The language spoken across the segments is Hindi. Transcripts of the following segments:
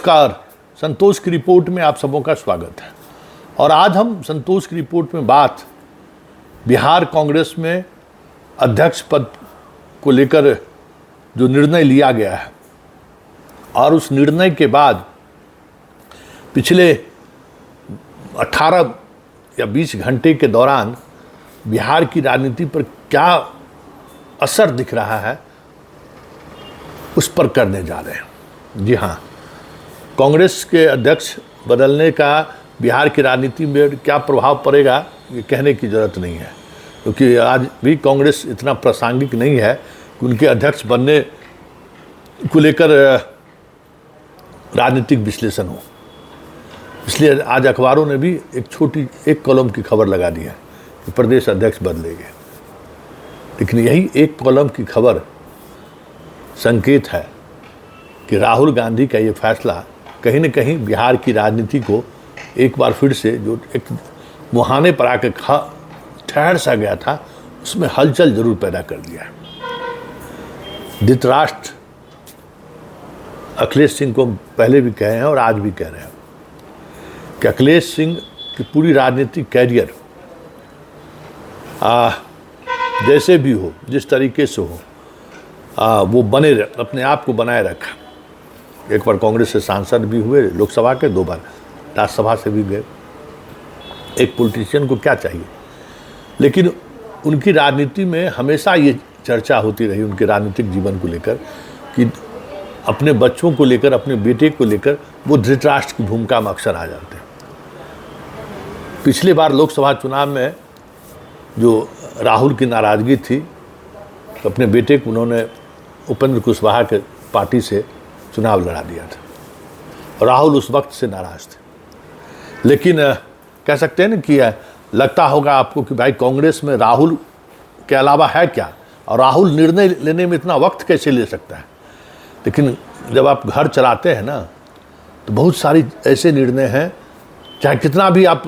नमस्कार। संतोष की रिपोर्ट में आप सबों का स्वागत है। और आज हम संतोष की रिपोर्ट में बात बिहार कांग्रेस में अध्यक्ष पद को लेकर जो निर्णय लिया गया है और उस निर्णय के बाद पिछले 18 या 20 घंटे के दौरान बिहार की राजनीति पर क्या असर दिख रहा है उस पर करने जा रहे हैं। जी हाँ, कांग्रेस के अध्यक्ष बदलने का बिहार की राजनीति में क्या प्रभाव पड़ेगा ये कहने की ज़रूरत नहीं है, क्योंकि आज भी कांग्रेस इतना प्रासंगिक नहीं है कि उनके अध्यक्ष बनने को लेकर राजनीतिक विश्लेषण हो। इसलिए आज अखबारों ने भी एक कॉलम की खबर लगा दी है कि प्रदेश अध्यक्ष बदलेंगे, लेकिन यही एक कॉलम की खबर संकेत है कि राहुल गांधी का ये फैसला कहीं न कहीं बिहार की राजनीति को एक बार फिर से जो एक मुहाने पर आकर ठहर सा गया था उसमें हलचल जरूर पैदा कर दिया है। धृतराष्ट्र अखिलेश सिंह को पहले भी कहे हैं और आज भी कह रहे हैं कि अखिलेश सिंह की पूरी राजनीतिक कैरियर जैसे भी हो, जिस तरीके से हो, वो अपने आप को बनाए रखा। एक बार कांग्रेस से सांसद भी हुए लोकसभा के, 2 बार राज्यसभा से भी गए। एक पॉलिटिशियन को क्या चाहिए, लेकिन उनकी राजनीति में हमेशा ये चर्चा होती रही उनके राजनीतिक जीवन को लेकर कि अपने बच्चों को लेकर, अपने बेटे को लेकर वो धृतराष्ट्र की भूमिका में अक्सर आ जाते हैं। पिछली बार लोकसभा चुनाव में जो राहुल की नाराज़गी थी तो अपने बेटे को उन्होंने उपेंद्र कुशवाहा के पार्टी से चुनाव लड़ा दिया था और राहुल उस वक्त से नाराज़ थे। लेकिन कह सकते हैं ना कि लगता होगा आपको कि भाई कांग्रेस में राहुल के अलावा है क्या, और राहुल निर्णय लेने में इतना वक्त कैसे ले सकता है। लेकिन जब आप घर चलाते हैं ना तो बहुत सारी ऐसे निर्णय हैं, चाहे कितना भी आप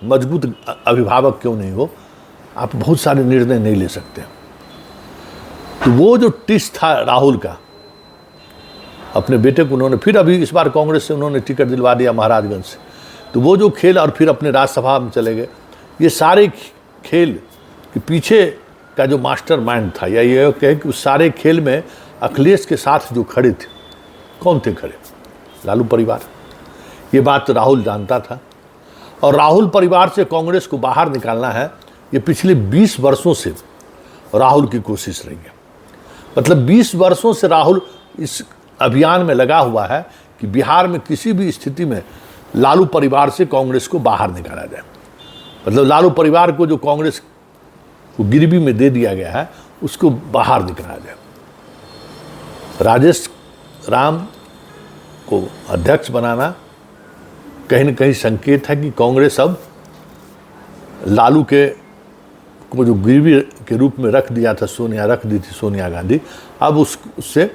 मजबूत अभिभावक क्यों नहीं हो, आप बहुत सारे निर्णय नहीं ले सकते। तो वो जो टिस्ट था राहुल का, अपने बेटे को उन्होंने फिर अभी इस बार कांग्रेस से उन्होंने टिकट दिलवा दिया महाराजगंज से, तो वो जो खेल और फिर अपने राज्यसभा में चले गए, ये सारे खेल के पीछे का जो मास्टर माइंड था, या ये कहे कि उस सारे खेल में अखिलेश के साथ जो खड़े थे, कौन थे खड़े? लालू परिवार। ये बात राहुल जानता था और राहुल परिवार से कांग्रेस को बाहर निकालना है, ये पिछले 20 वर्षों से राहुल की कोशिश रही है। मतलब 20 वर्षों से राहुल इस अभियान में लगा हुआ है कि बिहार में किसी भी स्थिति में लालू परिवार से कांग्रेस को बाहर निकाला जाए। मतलब लालू परिवार को जो कांग्रेस को गिरवी में दे दिया गया है उसको बाहर निकाला जाए। राजेश राम को अध्यक्ष बनाना कहीं न कहीं संकेत है कि कांग्रेस अब लालू के को जो गिरवी के रूप में रख दी थी सोनिया गांधी, अब उससे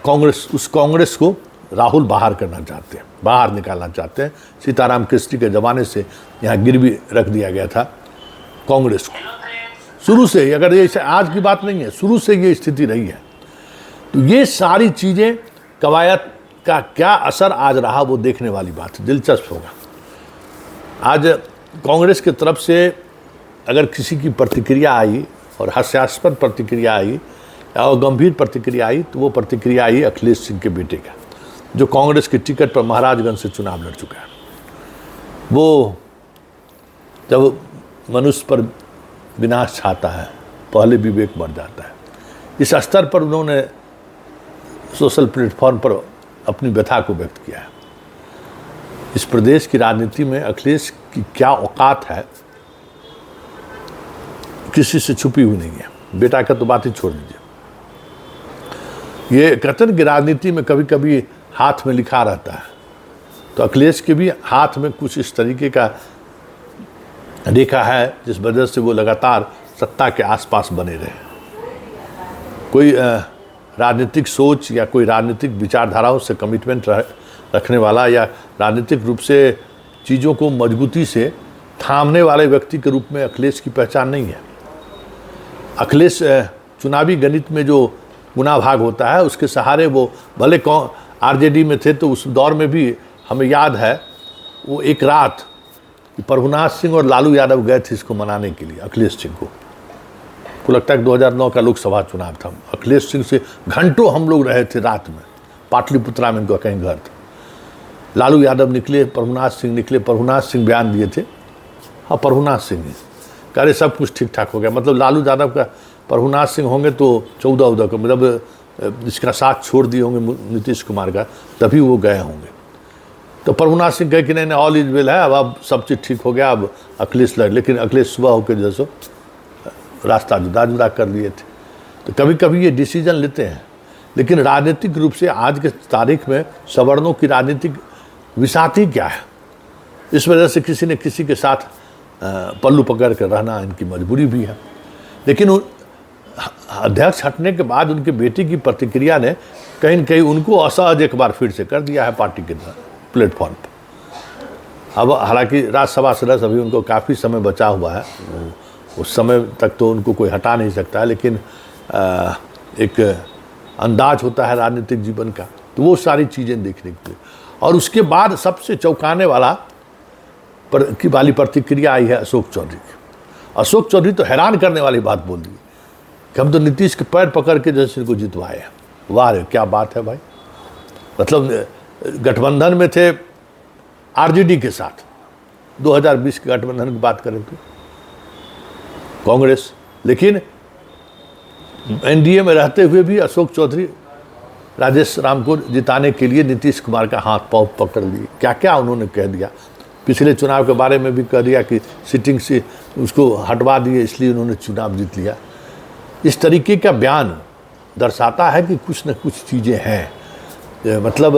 उस कांग्रेस को राहुल बाहर निकालना चाहते हैं। सीताराम केसरी के ज़माने से यहाँ गिरवी रख दिया गया था कांग्रेस को। शुरू से, अगर ये आज की बात नहीं है, शुरू से ये स्थिति रही है। तो ये सारी चीज़ें, कवायद का क्या असर आज रहा वो देखने वाली बात है, दिलचस्प होगा। आज कांग्रेस की तरफ से अगर किसी की प्रतिक्रिया आई और हास्यास्पद प्रतिक्रिया आई और गंभीर प्रतिक्रिया आई, तो वो प्रतिक्रिया आई अखिलेश सिंह के बेटे का, जो कांग्रेस के टिकट पर महाराजगंज से चुनाव लड़ चुका है। वो जब मनुष्य पर विनाश छाता है, पहले विवेक मर जाता है। इस स्तर पर उन्होंने सोशल प्लेटफॉर्म पर अपनी व्यथा को व्यक्त किया है। इस प्रदेश की राजनीति में अखिलेश की क्या औकात है किसी से छुपी हुई नहीं है। बेटा का तो बात ही छोड़ दीजिए। ये कथन की राजनीति में कभी कभी हाथ में लिखा रहता है, तो अखिलेश के भी हाथ में कुछ इस तरीके का रेखा है जिस वजह से वो लगातार सत्ता के आसपास बने रहे। कोई राजनीतिक सोच या कोई राजनीतिक विचारधाराओं से कमिटमेंट रखने वाला या राजनीतिक रूप से चीज़ों को मजबूती से थामने वाले व्यक्ति के रूप में अखिलेश की पहचान नहीं है। अखिलेश चुनावी गणित में जो गुना भाग होता है उसके सहारे वो भले आरजेडी में थे तो उस दौर में भी हमें याद है वो एक रात प्रभुनाथ सिंह और लालू यादव गए थे इसको मनाने के लिए, अखिलेश सिंह को लगता है 2009 का लोकसभा चुनाव था। अखिलेश सिंह से घंटों हम लोग रहे थे रात में, पाटलिपुत्रा में इनका कहीं घर था। लालू यादव निकले, प्रभुनाथ सिंह निकले, प्रभुनाथ सिंह बयान दिए थे, हाँ प्रभुनाथ सिंह ही कह रहे सब कुछ ठीक ठाक हो गया, मतलब लालू यादव का प्रभुनाथ सिंह होंगे तो 14 का मतलब इसका साथ छोड़ दिए होंगे नीतीश कुमार का, तभी वो गए होंगे। तो प्रभुनाथ सिंह कहे कि नहीं ऑल इज वेल है, अब सब चीज़ ठीक हो गया, अब अखिलेश लड़, लेकिन अखिलेश सुबह होकर जैसो रास्ता जुदा कर लिए थे। तो कभी कभी ये डिसीजन लेते हैं, लेकिन राजनीतिक रूप से आज के तारीख में सवर्णों की राजनीतिक विसाती क्या है, इस वजह से किसी न किसी के साथ पल्लू पकड़ कर रहना इनकी मजबूरी भी है। लेकिन अध्यक्ष हटने के बाद उनके बेटी की प्रतिक्रिया ने कहीं न कहीं उनको असहज एक बार फिर से कर दिया है पार्टी के प्लेटफॉर्म पर। अब हालांकि राज्यसभा सदस्य अभी उनको काफ़ी समय बचा हुआ है, उस समय तक तो उनको कोई हटा नहीं सकता है, लेकिन एक अंदाज होता है राजनीतिक जीवन का, तो वो सारी चीज़ें देखने के लिए। और उसके बाद सबसे चौंकाने वाली प्रतिक्रिया आई है अशोक चौधरी की। अशोक चौधरी तो हैरान करने वाली बात बोल दी कि हम तो नीतीश के पैर पकड़ के जैसे इनको जितवाए हैं। वाह रे क्या बात है भाई, मतलब गठबंधन में थे आरजेडी के साथ, 2020 के गठबंधन की बात करें तो कांग्रेस, लेकिन एनडीए में रहते हुए भी अशोक चौधरी राजेश राम को जिताने के लिए नीतीश कुमार का हाथ पांव पकड़ लिए। क्या क्या उन्होंने कह दिया, पिछले चुनाव के बारे में भी कह दिया कि सिटिंग से उसको हटवा दिए इसलिए उन्होंने चुनाव जीत लिया। इस तरीके का बयान दर्शाता है कि कुछ न कुछ चीज़ें हैं, मतलब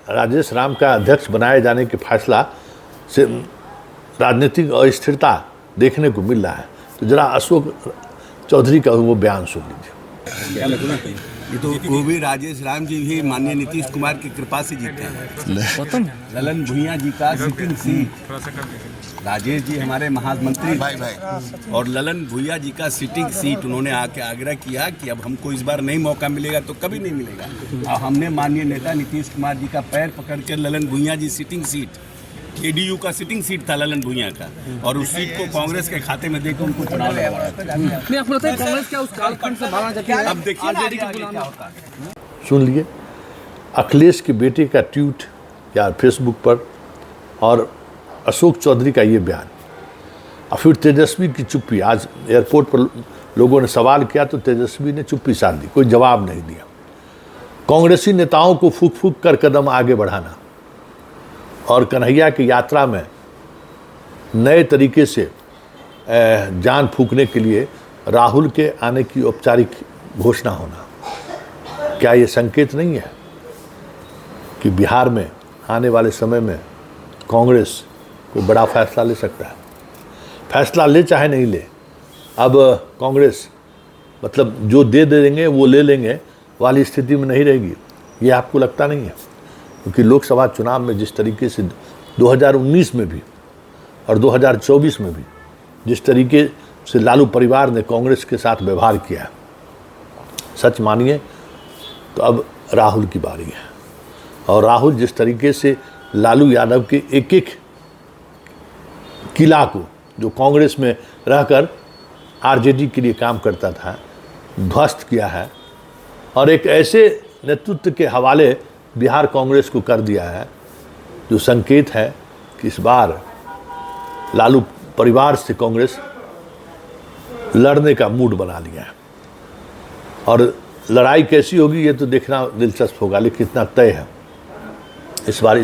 राजेश राम का अध्यक्ष बनाए जाने के फैसला से राजनीतिक अस्थिरता देखने को मिल रहा है। तो जरा अशोक चौधरी का वो बयान सुन लीजिए। ये तो वो भी राजेश राम जी भी माननीय नीतीश कुमार की कृपा से जीते हैं। ललन भुइयां जी का सिटिंग सीट, राजेश जी हमारे महामंत्री भाई और ललन भुइयां जी का सिटिंग सीट उन्होंने आके आग्रह किया कि अब हमको इस बार नहीं मौका मिलेगा तो कभी नहीं मिलेगा। और हमने माननीय नेता नीतीश कुमार जी का पैर पकड़ कर ललन भुइयां जी सिटिंग सीट, एडीयू का सिटिंग सीट था ललन भुइयां का, और उस सीट को कांग्रेस के खाते में देकर उनको चुनाव लड़वाया। नहीं आपको लगता है कांग्रेस क्या उस कालखंड से भागना चाहती है? अब देखिए क्या होता है। सुन लिए अखिलेश के बेटे का ट्वीट या फेसबुक पर और अशोक चौधरी का ये बयान, और फिर तेजस्वी की चुप्पी। आज एयरपोर्ट पर लोगों ने सवाल किया तो तेजस्वी ने चुप्पी साध दी, कोई जवाब नहीं दिया। कांग्रेसी नेताओं को फूक फूक कर कदम आगे बढ़ाना और कन्हैया की यात्रा में नए तरीके से जान फूकने के लिए राहुल के आने की औपचारिक घोषणा होना, क्या ये संकेत नहीं है कि बिहार में आने वाले समय में कांग्रेस कोई बड़ा फैसला ले सकता है? फैसला ले चाहे नहीं ले, अब कांग्रेस मतलब जो दे देंगे वो ले लेंगे वाली स्थिति में नहीं रहेगी, ये आपको लगता नहीं है? क्योंकि लोकसभा चुनाव में जिस तरीके से 2019 में भी और 2024 में भी जिस तरीके से लालू परिवार ने कांग्रेस के साथ व्यवहार किया, सच मानिए तो अब राहुल की बारी है। और राहुल जिस तरीके से लालू यादव के एक एक किला को जो कांग्रेस में रहकर आरजेडी के लिए काम करता था ध्वस्त किया है, और एक ऐसे नेतृत्व के हवाले बिहार कांग्रेस को कर दिया है जो संकेत है कि इस बार लालू परिवार से कांग्रेस लड़ने का मूड बना लिया है। और लड़ाई कैसी होगी ये तो देखना दिलचस्प होगा, लेकिन इतना तय है इस बार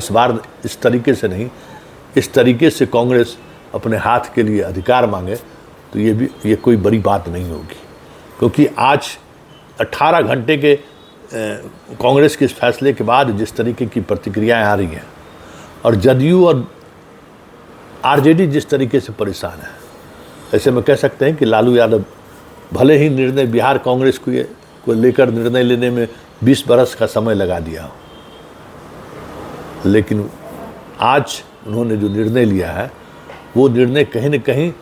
इस तरीके से नहीं, इस तरीके से कांग्रेस अपने हाथ के लिए अधिकार मांगे तो ये कोई बड़ी बात नहीं होगी। क्योंकि आज 18 घंटे के कांग्रेस के इस फैसले के बाद जिस तरीके की प्रतिक्रियाएं आ रही हैं और जदयू और आरजेडी जिस तरीके से परेशान है, ऐसे में कह सकते हैं कि लालू यादव भले ही निर्णय बिहार कांग्रेस को लेकर निर्णय लेने में 20 बरस का समय लगा दिया हो, लेकिन आज उन्होंने जो निर्णय लिया है वो निर्णय कहीं न कहीं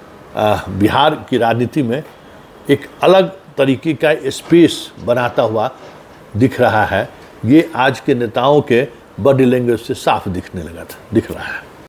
बिहार की राजनीति में एक अलग तरीके का स्पेस बनाता हुआ दिख रहा है ये आज के नेताओं के बॉडी लैंग्वेज से साफ दिखने लगा था, दिख रहा है।